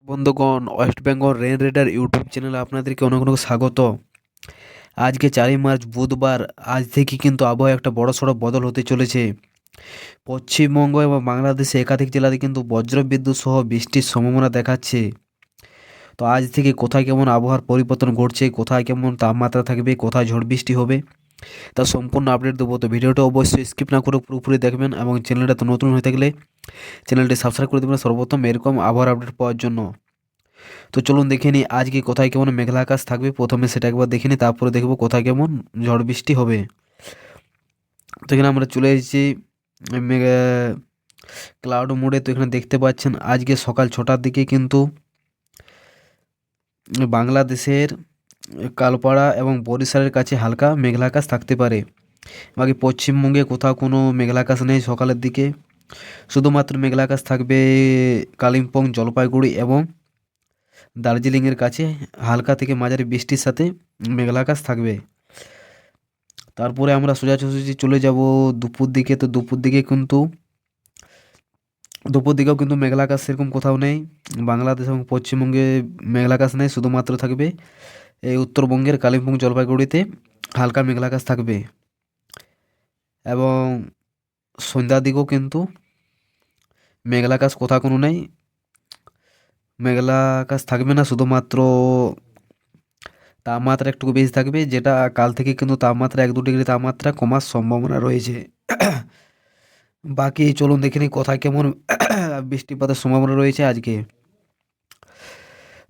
বন্ধুগণ, West Bengal rain radar YouTube চ্যানেলে আপনাদেরকে অনেক অনেক স্বাগত। আজকে 4ই মার্চ বুধবার। আজ থেকে কিন্তু আবহাওয়া একটা বড়সড় বদল হতে চলেছে। পশ্চিমবঙ্গ এবং বাংলাদেশে একাধিক জেলাতে কিন্তু বজ্রবিদ্যুৎ সহ বৃষ্টির সম্ভাবনা দেখাচ্ছে। তো আজ থেকে কোথায় কেমন আবহাওয়ার পরিবর্তন ঘটছে, কোথায় কেমন তাপমাত্রা থাকবে, কোথায় ঝড় বৃষ্টি হবে, তার সম্পূর্ণ আপডেট দেবো। তো ভিডিওটা অবশ্যই স্কিপ না করে পুরোপুরি দেখবেন এবং চ্যানেলটা তো নতুন হয়ে থাকলে চ্যানেলটি সাবস্ক্রাইব করে দেবেন সর্বপ্রথম এরকম আবহাওয়ার আপডেট পাওয়ার জন্য। তো চলুন দেখে নিই আজকে কোথায় কেমন মেঘলা আকাশ থাকবে। প্রথমে সেটা একবার দেখে নিই, তারপরে দেখব কোথায় কেমন ঝড় বৃষ্টি হবে। তো এখানে আমরা চলে এসেছি ক্লাউড মোডে। তো এখানে দেখতে পাচ্ছেন আজকে সকাল 6টার দিকে কিন্তু বাংলাদেশের কালপাড়া এবং বরিশালের কাছে হালকা মেঘলা আকাশ থাকতে পারে। বাকি পশ্চিমবঙ্গে কোথাও কোনো মেঘলা আকাশ নেই সকালের দিকে। শুধুমাত্র মেঘলা আকাশ থাকবে কালিম্পং, জলপাইগুড়ি এবং দার্জিলিংয়ের কাছে হালকা থেকে মাঝারি বৃষ্টির সাথে মেঘলা আকাশ থাকবে। তারপরে আমরা সোজাসুজি চলে যাব দুপুর দিকে। তো দুপুর দিকে কিন্তু দুপুর দিকেও কিন্তু মেঘলা আকাশ সেরকম কোথাও নেই। বাংলাদেশ এবং পশ্চিমবঙ্গে মেঘলা আকাশ নেই, শুধুমাত্র থাকবে এই উত্তরবঙ্গের কালিম্পং, জলপাইগুড়িতে হালকা মেঘলা আকাশ থাকবে। এবং সন্ধ্যার দিকেও কিন্তু মেঘলা আকাশ কোথাও কোনো নেই, মেঘলা আকাশ থাকবে না, শুধুমাত্র তাপমাত্রা একটু বেশি থাকবে, যেটা কাল থেকে কিন্তু তাপমাত্রা 1-2 ডিগ্রি তাপমাত্রা কমার সম্ভাবনা রয়েছে। বাকি চলুন দেখে নিই কোথায় কেমন বৃষ্টিপাতের সম্ভাবনা রয়েছে আজকে।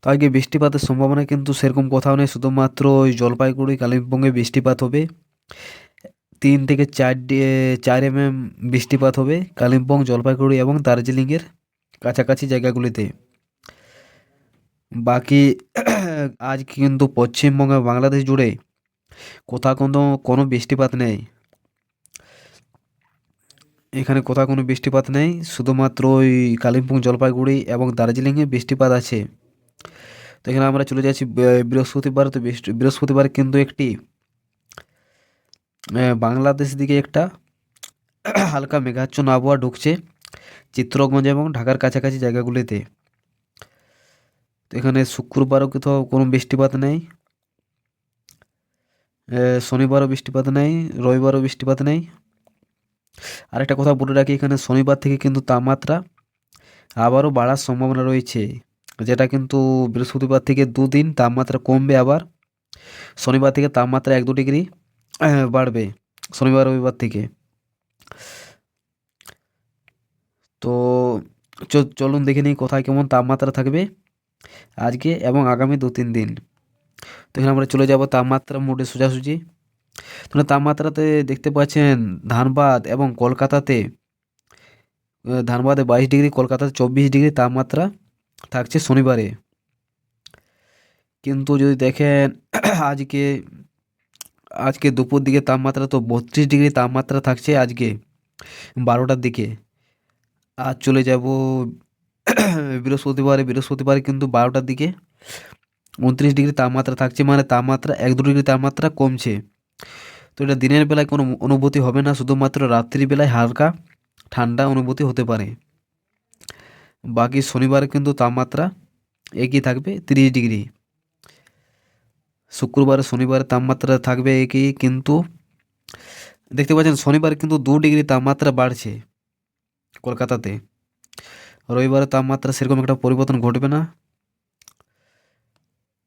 তো আজকে বৃষ্টিপাতের সম্ভাবনা কিন্তু সেরকম কোথাও নেই, শুধুমাত্র ওই জলপাইগুড়ি, কালিম্পংয়ে বৃষ্টিপাত হবে। 3 থেকে 4 mm বৃষ্টিপাত হবে কালিম্পং, জলপাইগুড়ি এবং দার্জিলিংয়ের কাছাকাছি জায়গাগুলিতে। বাকি আজ কিন্তু পশ্চিমবঙ্গ এবং বাংলাদেশ জুড়ে কোথাও কোনো বৃষ্টিপাত নেই। এখানে কোথাও কোনো বৃষ্টিপাত নেই, শুধুমাত্র ওই কালিম্পং, জলপাইগুড়ি এবং দার্জিলিংয়ে বৃষ্টিপাত আছে। তো এখানে আমরা চলে যাচ্ছি বৃহস্পতিবার। তো বৃহস্পতিবার কিন্তু একটি বাংলাদেশ দিকে একটা হালকা মেঘাচ্ছন্ন আবহাওয়া ঢুকছে চিত্রগঞ্জ এবং ঢাকার কাছাকাছি জায়গাগুলিতে। তো এখানে শুক্রবারও কোথাও কোনো বৃষ্টিপাত নেই, শনিবারও বৃষ্টিপাত নেই, রবিবারও বৃষ্টিপাত নেই। আরেকটা কথা বলে রাখি, এখানে শনিবার থেকে কিন্তু তাপমাত্রা আবারও বাড়ার সম্ভাবনা রয়েছে, যেটা কিন্তু বৃহস্পতিবার থেকে 2 দিন তাপমাত্রা কমবে, আবার শনিবার থেকে তাপমাত্রা 1-2 ডিগ্রি বাড়বে শনিবার রবিবার থেকে। তো চলুন দেখে নিই কোথায় কেমন তাপমাত্রা থাকবে আজকে এবং আগামী 2-3 দিন। তো এখানে আমরা চলে যাব তাপমাত্রা মোডে সোজাসুজি। তো তাপমাত্রাতে দেখতে পাচ্ছেন ধানবাদ এবং কলকাতাতে, ধানবাদে 22 ডিগ্রি, কলকাতাতে 24 ডিগ্রি তাপমাত্রা থাকছে শনিবারে। কিন্তু যদি দেখেন আজকে আজকে দুপুর দিকে তাপমাত্রা তো 32 ডিগ্রি তাপমাত্রা থাকছে আজকে 12টার দিকে। আর চলে যাব বৃহস্পতিবারে কিন্তু 12টার দিকে 29 ডিগ্রি তাপমাত্রা থাকছে, মানে তাপমাত্রা 1-2 ডিগ্রি তাপমাত্রা কমছে। তো এটা দিনের বেলায় কোনো অনুভূতি হবে না, শুধুমাত্র রাত্রিবেলায় হালকা ঠান্ডা অনুভূতি হতে পারে। বাকি শনিবারে কিন্তু তাপমাত্রা একই থাকবে 30 ডিগ্রি। শনিবারে তাপমাত্রা থাকবে একই, কিন্তু দেখতে পাচ্ছেন শনিবারে কিন্তু 2 ডিগ্রি তাপমাত্রা বাড়ছে কলকাতাতে। রবিবারে তাপমাত্রা সেরকম একটা পরিবর্তন ঘটবে না।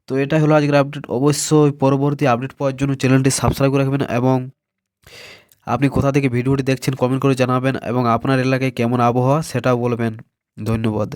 তো এটা হলো আজকের আপডেট। অবশ্যই পরবর্তী আপডেট পাওয়ার জন্য চ্যানেলটি সাবস্ক্রাইব করে রাখবেন এবং আপনি কোথা থেকে ভিডিওটি দেখছেন কমেন্ট করে জানাবেন এবং আপনার এলাকায় কেমন আবহাওয়া সেটাও বলবেন। ধন্যবাদ।